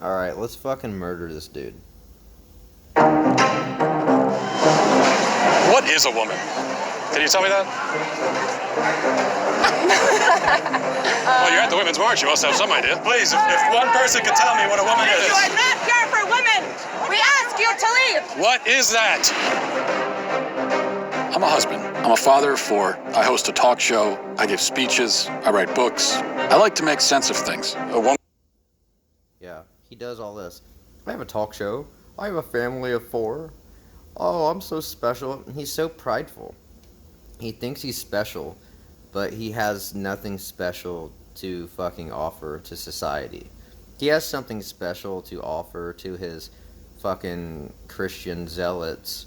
Alright, let's fucking murder this dude. What is a woman? Can you tell me that? Well, you're at the Women's March. You must have some idea. Please, if one person could tell me what a woman is. You are not here for women. We ask you to leave. What is that? I'm a husband. I'm a father of 4. I host a talk show. I give speeches. I write books. I like to make sense of things. A woman. Yeah, he does all this. I have a talk show. I have a family of 4. Oh, I'm so special. He's so prideful. He thinks he's special, but he has nothing special to fucking offer to society. He has something special to offer to his fucking Christian zealots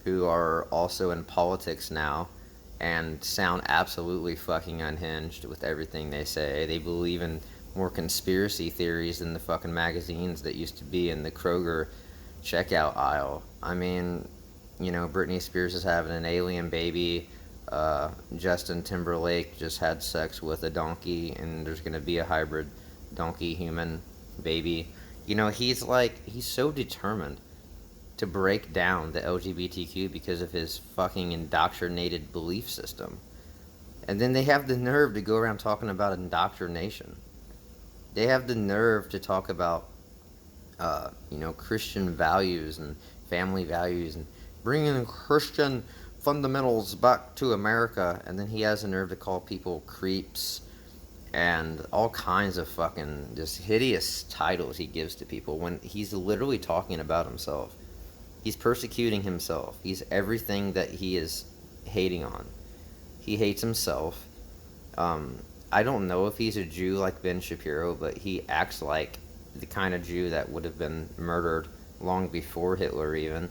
who are also in politics now and sound absolutely fucking unhinged with everything they say. They believe in more conspiracy theories than the fucking magazines that used to be in the Kroger checkout aisle. I mean, you know, Britney Spears is having an alien baby. Justin Timberlake just had sex with a donkey, and there's gonna be a hybrid donkey-human baby. You know, he's so determined to break down the LGBTQ because of his fucking indoctrinated belief system. And then they have the nerve to go around talking about indoctrination. They have the nerve to talk about, Christian values and family values and bringing Christian fundamentals back to America. And then he has the nerve to call people creeps and all kinds of fucking just hideous titles he gives to people when he's literally talking about himself. He's persecuting himself. He's everything that he is hating on. He hates himself. I don't know if he's a Jew like Ben Shapiro, but he acts like the kind of Jew that would have been murdered long before Hitler even.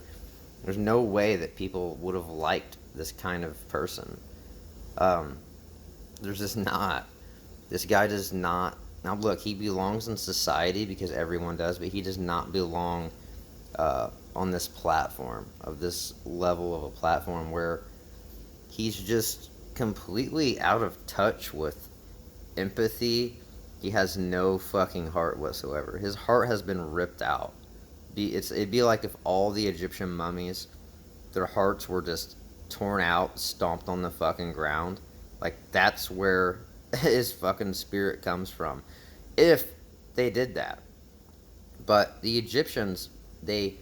There's no way that people would have liked this kind of person. There's just not. This guy does not. Now look, he belongs in society because everyone does, but he does not belong on this platform, of this level of a platform where he's just completely out of touch with empathy. He has no fucking heart whatsoever. His heart has been ripped out. It'd be like if all the Egyptian mummies, their hearts were just torn out, stomped on the fucking ground. Like, that's where his fucking spirit comes from. If they did that. But the Egyptians, they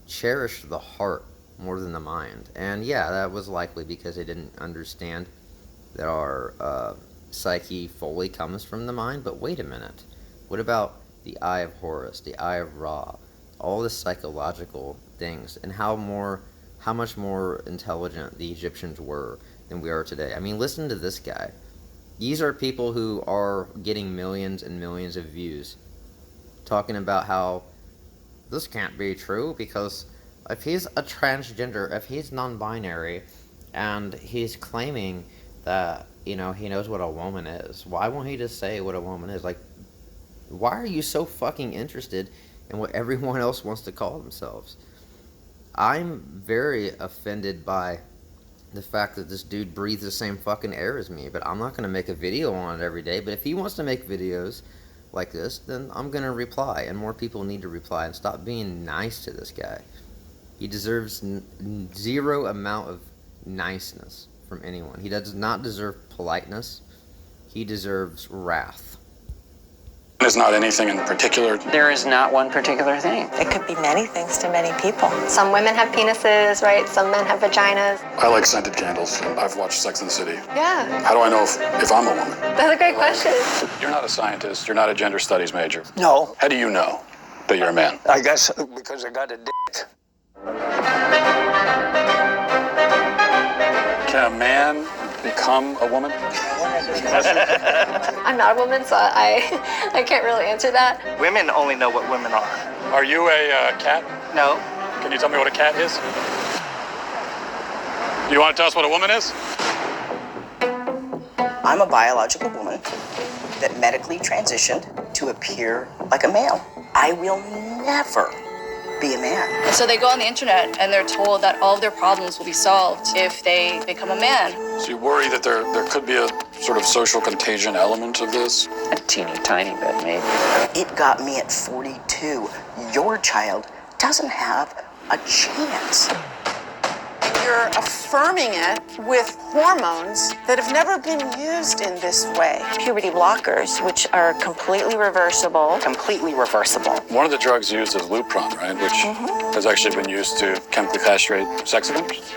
cherished the heart more than the mind. And yeah, that was likely because they didn't understand that our psyche fully comes from the mind. But wait a minute. What about the Eye of Horus, the Eye of Ra? All the psychological things, and how much more intelligent the Egyptians were than we are today. I mean, listen to this guy. These are people who are getting millions and millions of views talking about how this can't be true because if he's a transgender, if he's non-binary, and he's claiming that, he knows what a woman is, why won't he just say what a woman is? Like, why are you so fucking interested in what everyone else wants to call themselves? I'm very offended by the fact that this dude breathes the same fucking air as me, but I'm not going to make a video on it every day. But if he wants to make videos like this, then I'm going to reply, and more people need to reply and stop being nice to this guy. He deserves zero amount of niceness from anyone. He does not deserve politeness. He deserves wrath. Is not anything in particular. There is not one particular thing. It could be many things to many people. Some women have penises, right? Some men have vaginas. I like scented candles. I've watched Sex and the City. Yeah. How do I know if I'm a woman? That's a great question. You're not a scientist. You're not a gender studies major. No. How do you know that you're a man? I guess because I got a dick. Can a man become a woman? I'm not a woman, so I can't really answer that. Women only know what women are. Are you a cat? No. Can you tell me what a cat is? You want to tell us what a woman is? I'm a biological woman that medically transitioned to appear like a male. I will never be a man. And so they go on the internet and they're told that all of their problems will be solved if they become a man. So you worry that there could be a sort of social contagion element of this? A teeny tiny bit, maybe. It got me at 42. Your child doesn't have a chance. You're affirming it with hormones that have never been used in this way. Puberty blockers, which are completely reversible. Completely reversible. One of the drugs used is Lupron, right? Which has actually been used to chemically castrate sex offenders.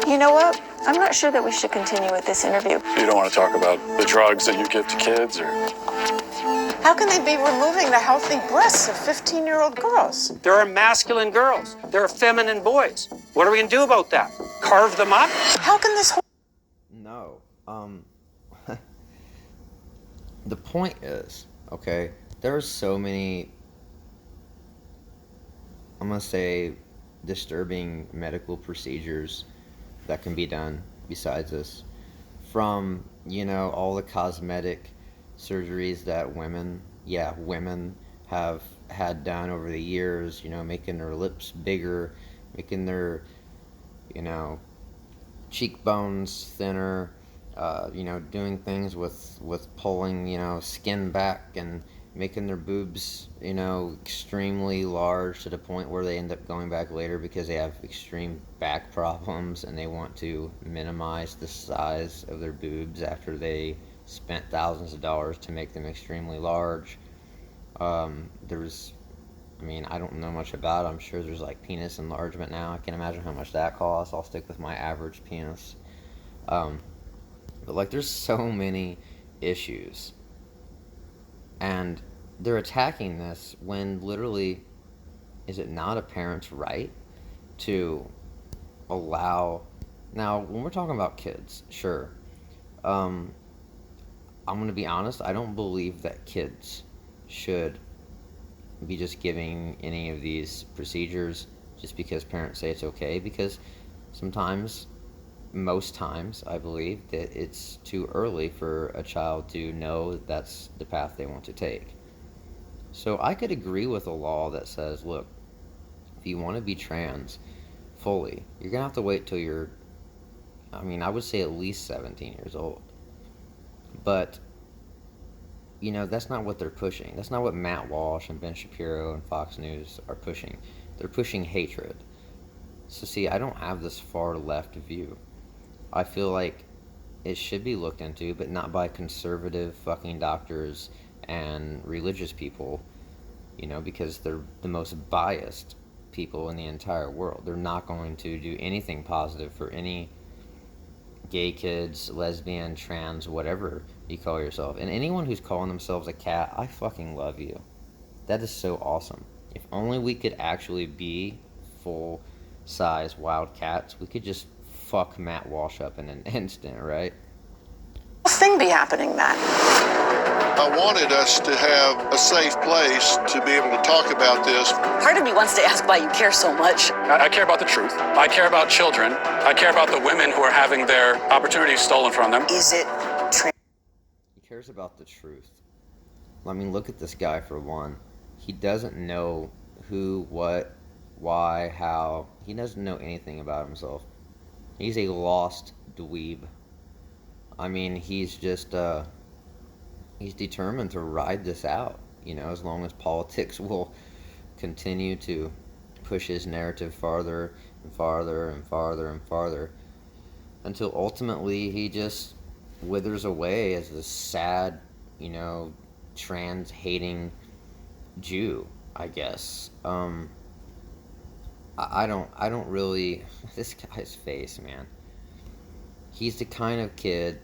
You know what? I'm not sure that we should continue with this interview. You don't want to talk about the drugs that you give to kids, or? How can they be removing the healthy breasts of 15-year-old girls? There are masculine girls. There are feminine boys. What are we going to do about that? Carve them up? How can this whole No. The point is, okay, there are so many, I'm going to say, disturbing medical procedures that can be done besides this. From, all the cosmetic surgeries that women have had done over the years, making their lips bigger, making their, cheekbones thinner, doing things with pulling, skin back and making their boobs, extremely large to the point where they end up going back later because they have extreme back problems and they want to minimize the size of their boobs after they spent thousands of dollars to make them extremely large. I don't know much about it. I'm sure there's like penis enlargement now. I can't imagine how much that costs. I'll stick with my average penis. But there's so many issues. And they're attacking this when literally, is it not a parent's right to allow... Now, when we're talking about kids, sure. I'm going to be honest, I don't believe that kids should be just giving any of these procedures just because parents say it's okay, because most times, I believe that it's too early for a child to know that that's the path they want to take. So I could agree with a law that says, look, if you want to be trans fully, you're going to have to wait till you're, I would say at least 17 years old. But, that's not what they're pushing. That's not what Matt Walsh and Ben Shapiro and Fox News are pushing. They're pushing hatred. So see, I don't have this far left view. I feel like it should be looked into, but not by conservative fucking doctors and religious people, because they're the most biased people in the entire world. They're not going to do anything positive for any gay kids, lesbian, trans, whatever you call yourself. And anyone who's calling themselves a cat, I fucking love you. That is so awesome. If only we could actually be full-size wild cats, we could just fuck Matt Walsh up in an instant, right? thing be happening, Matt? I wanted us to have a safe place to be able to talk about this. Part of me wants to ask why you care so much. I care about the truth. I care about children. I care about the women who are having their opportunities stolen from them. Is it He cares about the truth. Look at this guy for one. He doesn't know who, what, why, how. He doesn't know anything about himself. He's a lost dweeb. He's just, he's determined to ride this out, as long as politics will continue to push his narrative farther and farther and farther and farther, until ultimately he just withers away as this sad, trans-hating Jew, I guess. I don't really... This guy's face, man. He's the kind of kid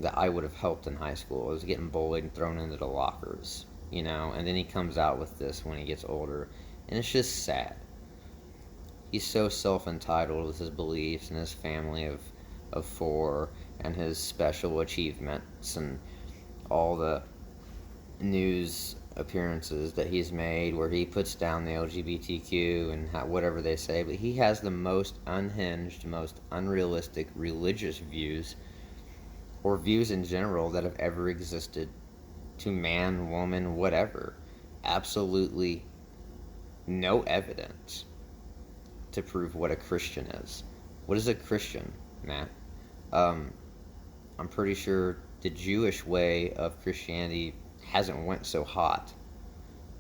that I would have helped in high school. I was getting bullied and thrown into the lockers, and then he comes out with this when he gets older, and it's just sad. He's so self-entitled with his beliefs and his family of four and his special achievements and all the news appearances that he's made where he puts down the LGBTQ and whatever they say, but he has the most unhinged, most unrealistic religious views, or views in general, that have ever existed to man, woman, whatever. Absolutely no evidence to prove what a Christian is. What is a Christian, Matt? I'm pretty sure the Jewish way of Christianity hasn't went so hot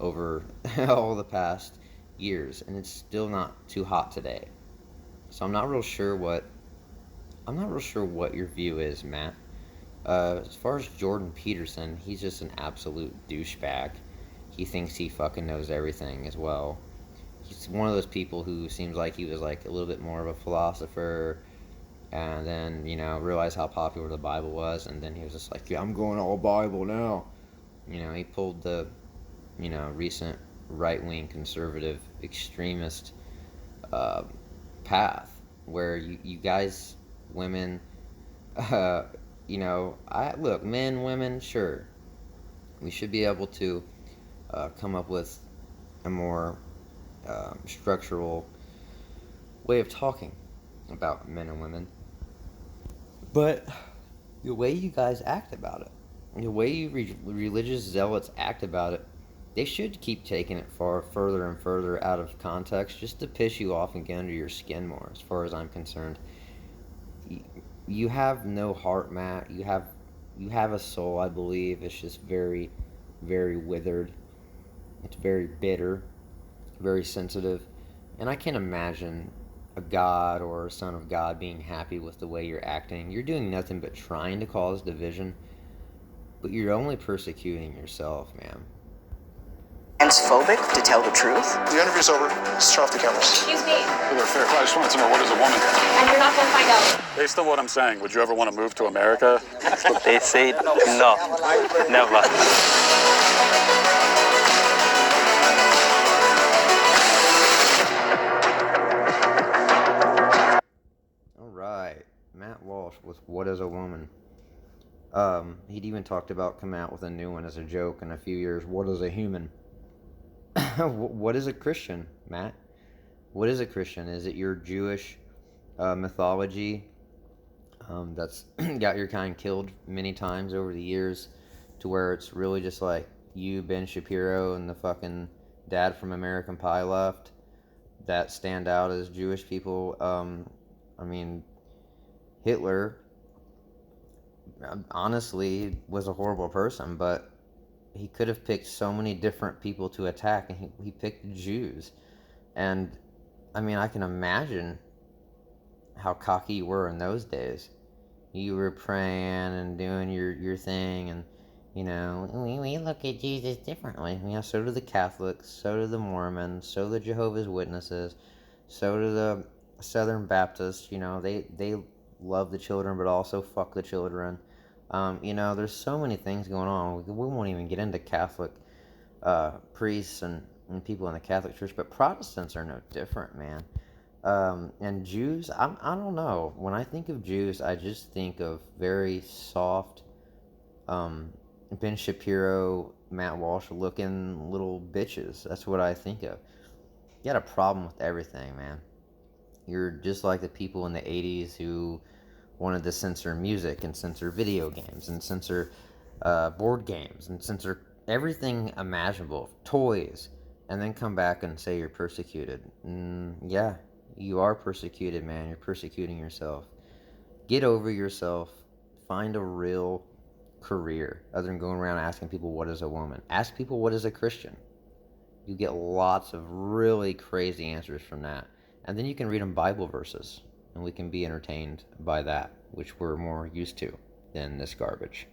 over all the past years, and it's still not too hot today. So I'm not real sure what your view is, Matt. As far as Jordan Peterson, he's just an absolute douchebag. He thinks he fucking knows everything as well. He's one of those people who seems like he was like a little bit more of a philosopher, and then, you know, realized how popular the Bible was, and then he was just like, yeah, I'm going all Bible now. You know, he pulled the, you know, recent right-wing conservative extremist path where you guys, women, you know, look, men, women, sure, we should be able to come up with a more structural way of talking about men and women. But the way you guys act about it, the way you religious zealots act about it, they should keep taking it further and further out of context just to piss you off and get under your skin more, as far as I'm concerned. You have no heart, Matt. You have a soul, I believe. It's just very, very withered. It's very bitter, very sensitive. And I can't imagine a God or a son of God being happy with the way you're acting. You're doing nothing but trying to cause division, but you're only persecuting yourself, man. Transphobic, to tell the truth? The interview's over. Let's turn off the cameras. Excuse me, They're fair. I just wanted to know, what is a woman? and you're not gonna find out. Based on what I'm saying, would you ever want to move to America? They say no, never. Alright, Matt Walsh with What is a Woman? He'd even talked about coming out with a new one as a joke in a few years. What is a human? What is a Christian, Matt? What is a Christian? Is it your Jewish mythology that's got your kind killed many times over the years, to where it's really just like you, Ben Shapiro, and the fucking dad from American Pie left that stand out as Jewish people? I mean, Hitler honestly was a horrible person, but he could have picked so many different people to attack, and he picked the Jews. And I mean, I can imagine how cocky you were in those days. You were praying and doing your thing, and you know, we look at Jesus differently. You know, so do the Catholics, so do the Mormons, so do the Jehovah's Witnesses, so do the Southern Baptists. You know, they love the children, but also fuck the children. You know, there's so many things going on. We won't even get into Catholic priests and people in the Catholic Church, but Protestants are no different, man. And Jews, I don't know. When I think of Jews, I just think of very soft, Ben Shapiro, Matt Walsh looking little bitches. That's what I think of. You got a problem with everything, man. You're just like the people in the 80s who wanted to censor music and censor video games and censor board games and censor everything imaginable, toys, and then come back and say you're persecuted. Yeah, you are persecuted, man. You're persecuting yourself. Get over yourself. Find a real career other than going around asking people, what is a woman? Ask people, what is a Christian? You get lots of really crazy answers from that. And then you can read them Bible verses, and we can be entertained by that, which we're more used to than this garbage.